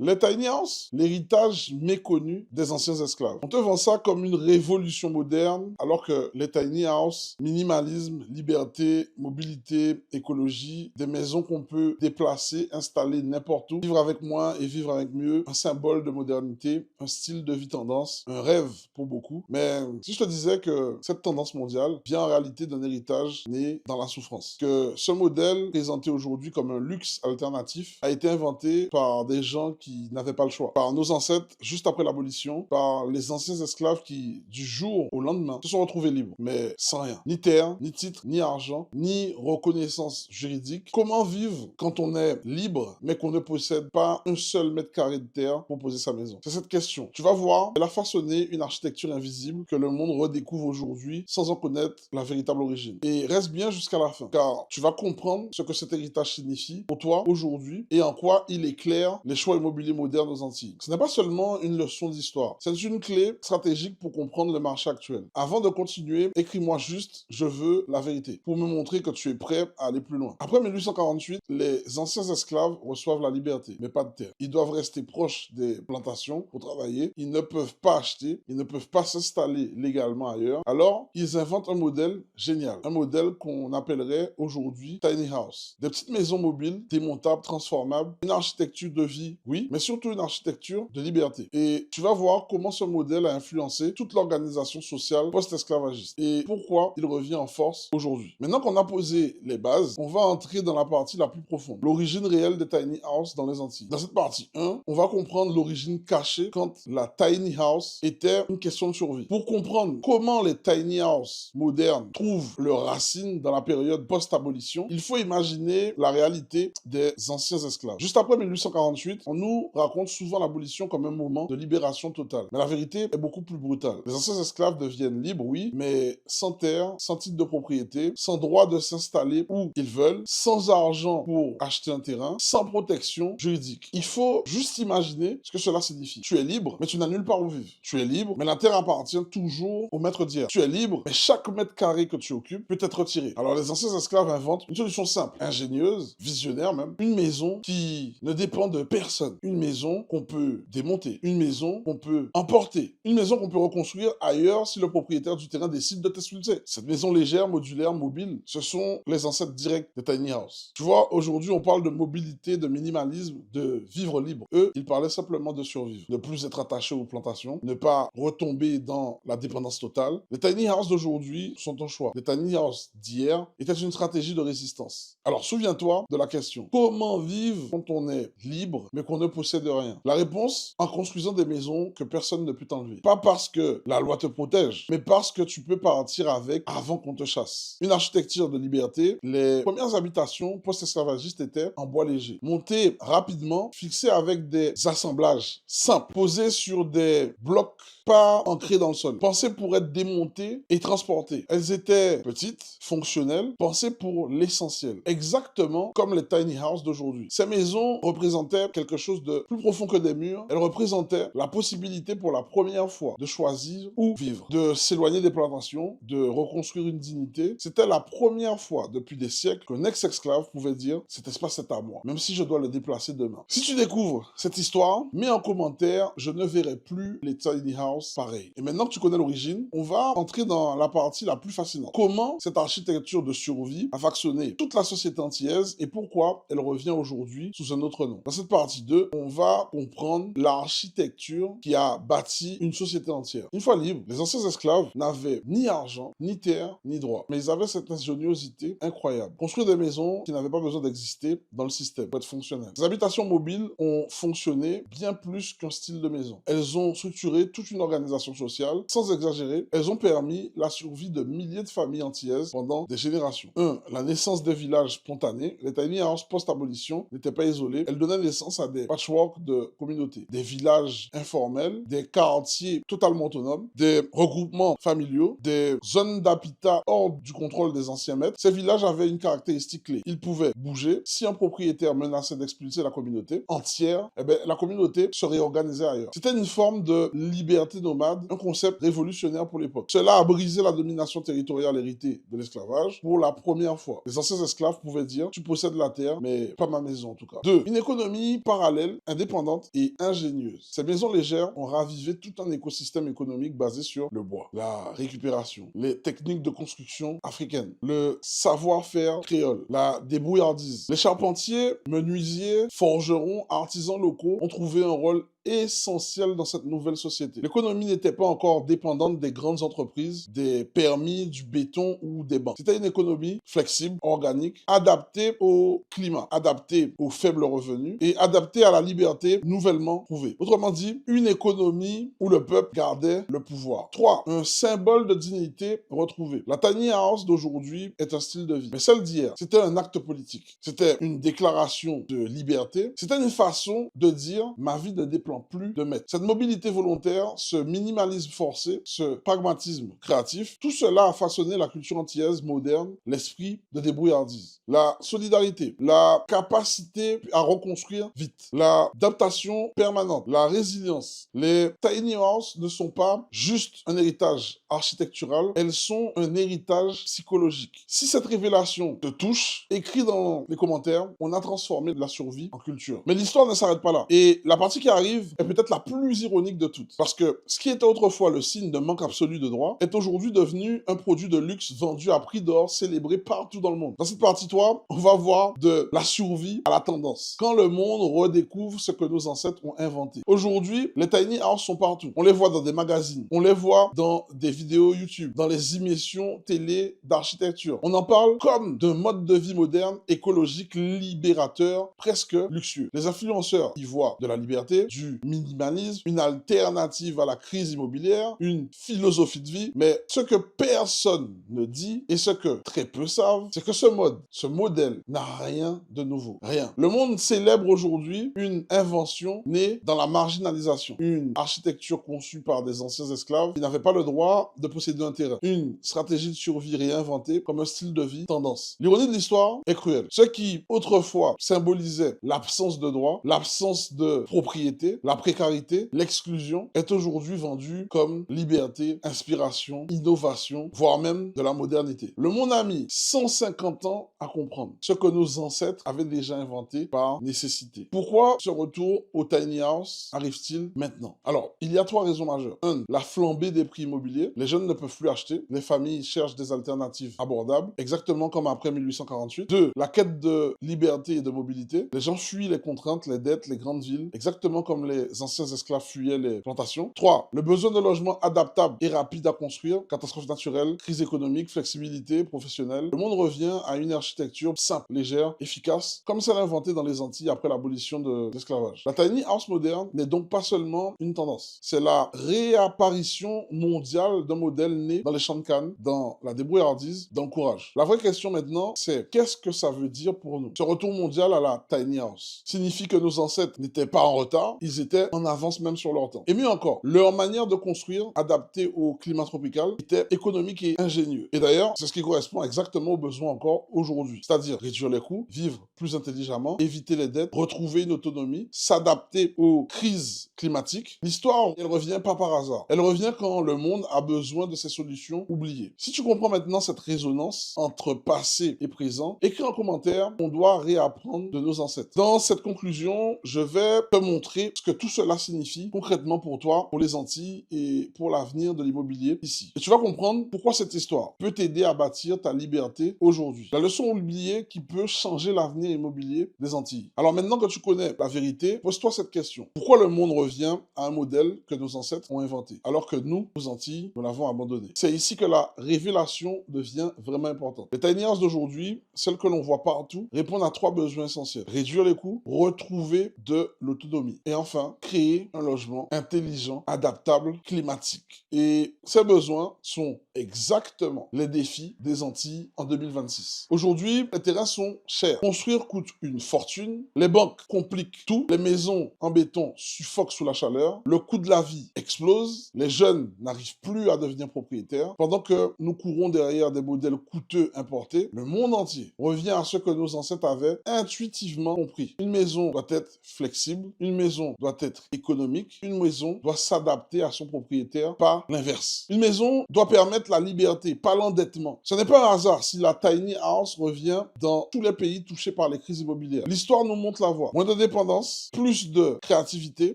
Les tiny houses, l'héritage méconnu des anciens esclaves. On te vend ça comme une révolution moderne, alors que les tiny houses, minimalisme, liberté, mobilité, écologie, des maisons qu'on peut déplacer, installer n'importe où, vivre avec moins et vivre avec mieux, un symbole de modernité, un style de vie tendance, un rêve pour beaucoup. Mais si je te disais que cette tendance mondiale vient en réalité d'un héritage né dans la souffrance, que ce modèle présenté aujourd'hui comme un luxe alternatif a été inventé par des gens qui n'avaient pas le choix, par nos ancêtres juste après l'abolition, par les anciens esclaves qui, du jour au lendemain, se sont retrouvés libres, mais sans rien, ni terre, ni titre, ni argent, ni reconnaissance juridique. Comment vivre quand on est libre, mais qu'on ne possède pas un seul mètre carré de terre pour poser sa maison? C'est cette question. Tu vas voir, elle a façonné une architecture invisible que le monde redécouvre aujourd'hui sans en connaître la véritable origine. Et reste bien jusqu'à la fin, car tu vas comprendre ce que cet héritage signifie pour toi aujourd'hui et en quoi il éclaire les choix immobiliers modernes aux Antilles. Ce n'est pas seulement une leçon d'histoire, c'est une clé stratégique pour comprendre le marché actuel. Avant de continuer, écris-moi juste « Je veux la vérité » pour me montrer que tu es prêt à aller plus loin. Après 1848, les anciens esclaves reçoivent la liberté, mais pas de terre. Ils doivent rester proches des plantations pour travailler. Ils ne peuvent pas acheter, ils ne peuvent pas s'installer légalement ailleurs. Alors, ils inventent un modèle génial, un modèle qu'on appellerait aujourd'hui tiny house. Des petites maisons mobiles, démontables, transformables, une architecture de vie, oui, mais surtout une architecture de liberté. Et tu vas voir comment ce modèle a influencé toute l'organisation sociale post-esclavagiste et pourquoi il revient en force aujourd'hui. Maintenant qu'on a posé les bases, on va entrer dans la partie la plus profonde, l'origine réelle des tiny house dans les Antilles. Dans cette partie 1, on va comprendre l'origine cachée quand la tiny house était une question de survie. Pour comprendre comment les tiny house modernes trouvent leurs racines dans la période post-abolition, il faut imaginer la réalité des anciens esclaves. Juste après 1848, on nous raconte souvent l'abolition comme un moment de libération totale. Mais la vérité est beaucoup plus brutale. Les anciens esclaves deviennent libres, oui, mais sans terre, sans titre de propriété, sans droit de s'installer où ils veulent, sans argent pour acheter un terrain, sans protection juridique. Il faut juste imaginer ce que cela signifie. Tu es libre, mais tu n'as nulle part où vivre. Tu es libre, mais la terre appartient toujours au maître d'hier. Tu es libre, mais chaque mètre carré que tu occupes peut être retiré. Alors les anciens esclaves inventent une solution simple, ingénieuse, visionnaire même, une maison qui ne dépend de personne. Une maison qu'on peut démonter, une maison qu'on peut emporter, une maison qu'on peut reconstruire ailleurs si le propriétaire du terrain décide de t'expulser. Cette maison légère, modulaire, mobile, ce sont les ancêtres directs des tiny house. Tu vois, aujourd'hui, on parle de mobilité, de minimalisme, de vivre libre. Eux, ils parlaient simplement de survivre, ne plus être attachés aux plantations, ne pas retomber dans la dépendance totale. Les tiny house d'aujourd'hui sont un choix. Les tiny house d'hier étaient une stratégie de résistance. Alors, souviens-toi de la question. Comment vivre quand on est libre, mais qu'on ne possède rien? La réponse, en construisant des maisons que personne ne peut t'enlever. Pas parce que la loi te protège, mais parce que tu peux partir avec avant qu'on te chasse. Une architecture de liberté, les premières habitations post-esclavagistes étaient en bois léger, montées rapidement, fixées avec des assemblages simples, posées sur des blocs pas ancrées dans le sol, pensées pour être démontées et transportées. Elles étaient petites, fonctionnelles, pensées pour l'essentiel, exactement comme les tiny house d'aujourd'hui. Ces maisons représentaient quelque chose de plus profond que des murs. Elles représentaient la possibilité pour la première fois de choisir où vivre, de s'éloigner des plantations, de reconstruire une dignité. C'était la première fois depuis des siècles qu'un ex-esclave pouvait dire « cet espace est à moi, même si je dois le déplacer demain ». Si tu découvres cette histoire, mets en commentaire « je ne verrai plus les tiny house pareil ». Et maintenant que tu connais l'origine, on va entrer dans la partie la plus fascinante. Comment cette architecture de survie a façonné toute la société antillaise et pourquoi elle revient aujourd'hui sous un autre nom. Dans cette partie 2, on va comprendre l'architecture qui a bâti une société entière. Une fois libres, les anciens esclaves n'avaient ni argent, ni terre, ni droit. Mais ils avaient cette ingéniosité incroyable. Construire des maisons qui n'avaient pas besoin d'exister dans le système pour être fonctionnelles. Les habitations mobiles ont fonctionné bien plus qu'un style de maison. Elles ont structuré toute une organisation sociale. Sans exagérer, elles ont permis la survie de milliers de familles antillaises pendant des générations. 1. La naissance des villages spontanés. Les tiny house post-abolition n'étaient pas isolées. Elles donnaient naissance à des patchwork de communautés, des villages informels, des quartiers totalement autonomes, des regroupements familiaux, des zones d'habitat hors du contrôle des anciens maîtres. Ces villages avaient une caractéristique clé. Ils pouvaient bouger. Si un propriétaire menaçait d'expulser la communauté entière, eh bien, la communauté se réorganisait ailleurs. C'était une forme de liberté liberté nomade, un concept révolutionnaire pour l'époque. Cela a brisé la domination territoriale héritée de l'esclavage pour la première fois. Les anciens esclaves pouvaient dire « tu possèdes la terre, mais pas ma maison en tout cas ». 2. Une économie parallèle, indépendante et ingénieuse. Ces maisons légères ont ravivé tout un écosystème économique basé sur le bois, la récupération, les techniques de construction africaines, le savoir-faire créole, la débrouillardise. Les charpentiers, menuisiers, forgerons, artisans locaux ont trouvé un rôle essentiel dans cette nouvelle société. L'économie n'était pas encore dépendante des grandes entreprises, des permis, du béton ou des banques. C'était une économie flexible, organique, adaptée au climat, adaptée aux faibles revenus et adaptée à la liberté nouvellement trouvée. Autrement dit, une économie où le peuple gardait le pouvoir. 3. Un symbole de dignité retrouvé. La tiny house d'aujourd'hui est un style de vie. Mais celle d'hier, c'était un acte politique. C'était une déclaration de liberté. C'était une façon de dire « ma vie ne dépend plus de maître ». Cette mobilité volontaire, ce minimalisme forcé, ce pragmatisme créatif, tout cela a façonné la culture antillaise moderne, l'esprit de débrouillardise. La solidarité, la capacité à reconstruire vite, l'adaptation permanente, la résilience. Les tiny house ne sont pas juste un héritage architectural, elles sont un héritage psychologique. Si cette révélation te touche, écris dans les commentaires, on a transformé de la survie en culture. Mais l'histoire ne s'arrête pas là. Et la partie qui arrive est peut-être la plus ironique de toutes. Parce que ce qui était autrefois le signe d'un manque absolu de droits est aujourd'hui devenu un produit de luxe vendu à prix d'or, célébré partout dans le monde. Dans cette partie 3, on va voir de la survie à la tendance. Quand le monde redécouvre ce que nos ancêtres ont inventé. Aujourd'hui, les tiny house sont partout. On les voit dans des magazines, on les voit dans des vidéos YouTube, dans les émissions télé d'architecture. On en parle comme d'un mode de vie moderne, écologique, libérateur, presque luxueux. Les influenceurs y voient de la liberté, du minimalisme, une alternative à la crise immobilière, une philosophie de vie, mais ce que personne ne dit et ce que très peu savent, c'est que ce modèle n'a rien de nouveau. Rien. Le monde célèbre aujourd'hui une invention née dans la marginalisation, une architecture conçue par des anciens esclaves qui n'avaient pas le droit de posséder un terrain, une stratégie de survie réinventée comme un style de vie tendance. L'ironie de l'histoire est cruelle. Ce qui autrefois symbolisait l'absence de droit, l'absence de propriété, la précarité, l'exclusion, est aujourd'hui vendu comme liberté, inspiration, innovation, voire même de la modernité. Le monde a mis 150 ans à comprendre ce que nos ancêtres avaient déjà inventé par nécessité. Pourquoi ce retour au tiny house arrive-t-il maintenant? Alors, il y a 3 raisons majeures. 1. La flambée des prix immobiliers. Les jeunes ne peuvent plus acheter. Les familles cherchent des alternatives abordables, exactement comme après 1848. 2. La quête de liberté et de mobilité. Les gens fuient les contraintes, les dettes, les grandes villes, exactement comme les anciens esclaves fuyaient les plantations. 3. Le besoin de logements adaptables et rapides à construire. Catastrophes naturelles, crise économique, flexibilité professionnelle. Le monde revient à une architecture simple, légère, efficace, comme celle inventée dans les Antilles après l'abolition de l'esclavage. La tiny house moderne n'est donc pas seulement une tendance. C'est la réapparition mondiale d'un modèle né dans les champs de Cannes, dans la débrouillardise, dans le courage. La vraie question maintenant, c'est qu'est-ce que ça veut dire pour nous? Ce retour mondial à la tiny house signifie que nos ancêtres n'étaient pas en retard, ils étaient en avance même sur leur temps. Et mieux encore, leur manière de construire, adaptée au climat tropical, était économique et ingénieuse. Et d'ailleurs, c'est ce qui correspond exactement aux besoins encore aujourd'hui. C'est-à-dire réduire les coûts, vivre plus intelligemment, éviter les dettes, retrouver une autonomie, s'adapter aux crises climatiques. L'histoire, elle revient pas par hasard. Elle revient quand le monde a besoin de ces solutions oubliées. Si tu comprends maintenant cette résonance entre passé et présent, écris en commentaire, on doit réapprendre de nos ancêtres. Dans cette conclusion, je vais te montrer ce que tout cela signifie concrètement pour toi, pour les Antilles et pour l'avenir de l'immobilier ici. Et tu vas comprendre pourquoi cette histoire peut t'aider à bâtir ta liberté aujourd'hui. La leçon oubliée qui peut changer l'avenir immobilier des Antilles. Alors maintenant que tu connais la vérité, pose-toi cette question. Pourquoi le monde revient à un modèle que nos ancêtres ont inventé, alors que nous, aux Antilles, nous l'avons abandonné? C'est ici que la révélation devient vraiment importante. Les tiny houses d'aujourd'hui, celles que l'on voit partout, répondent à 3 besoins essentiels. Réduire les coûts, retrouver de l'autonomie. Et enfin, créer un logement intelligent, adaptable, climatique. Et ces besoins sont exactement les défis des Antilles en 2026. Aujourd'hui, les terrains sont chers. Construire coûte une fortune. Les banques compliquent tout. Les maisons en béton suffoquent sous la chaleur, le coût de la vie explose, les jeunes n'arrivent plus à devenir propriétaires, pendant que nous courons derrière des modèles coûteux importés, le monde entier revient à ce que nos ancêtres avaient intuitivement compris. Une maison doit être flexible, une maison doit être économique, une maison doit s'adapter à son propriétaire, pas l'inverse. Une maison doit permettre la liberté, pas l'endettement. Ce n'est pas un hasard si la tiny house revient dans tous les pays touchés par les crises immobilières. L'histoire nous montre la voie. Moins de dépendance, plus de créativité,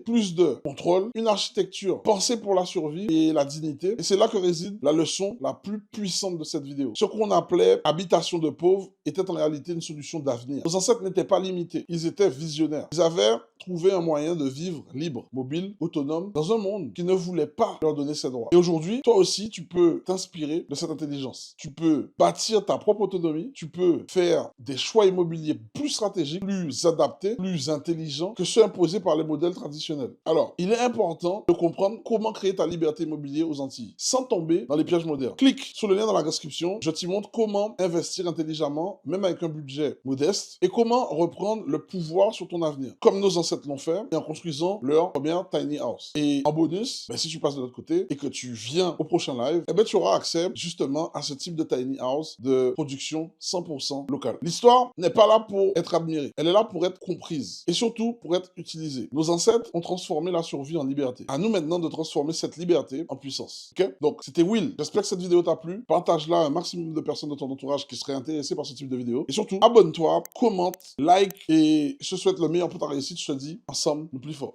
plus de contrôle, une architecture pensée pour la survie et la dignité. Et c'est là que réside la leçon la plus puissante de cette vidéo. Ce qu'on appelait habitation de pauvres était en réalité une solution d'avenir. Nos ancêtres n'étaient pas limités, ils étaient visionnaires. Ils avaient trouvé un moyen de vivre libre, mobile, autonome, dans un monde qui ne voulait pas leur donner ces droits. Et aujourd'hui, toi aussi, tu peux t'inspirer de cette intelligence. Tu peux bâtir ta propre autonomie, tu peux faire des choix immobiliers plus stratégiques, plus adaptés, plus intelligents que ceux imposés par les modèles traditionnels. Alors, il est important de comprendre comment créer ta liberté immobilière aux Antilles, sans tomber dans les pièges modernes. Clique sur le lien dans la description, je t'y montre comment investir intelligemment, même avec un budget modeste, et comment reprendre le pouvoir sur ton avenir, comme nos ancêtres l'ont fait, et en construisant leur première tiny house. Et en bonus, si tu passes de l'autre côté et que tu viens au prochain live, tu auras accès justement à ce type de tiny house de production 100% locale. L'histoire n'est pas là pour être admirée, elle est là pour être comprise et surtout pour être utilisée. Nos ancêtres ont transformé la survie en liberté. À nous maintenant de transformer cette liberté en puissance. Ok? Donc, c'était Will. J'espère que cette vidéo t'a plu. Partage-la à un maximum de personnes de ton entourage qui seraient intéressées par ce type de vidéo. Et surtout, abonne-toi, commente, like et je te souhaite le meilleur pour ta réussite. Je te dis, ensemble, nous plus fort.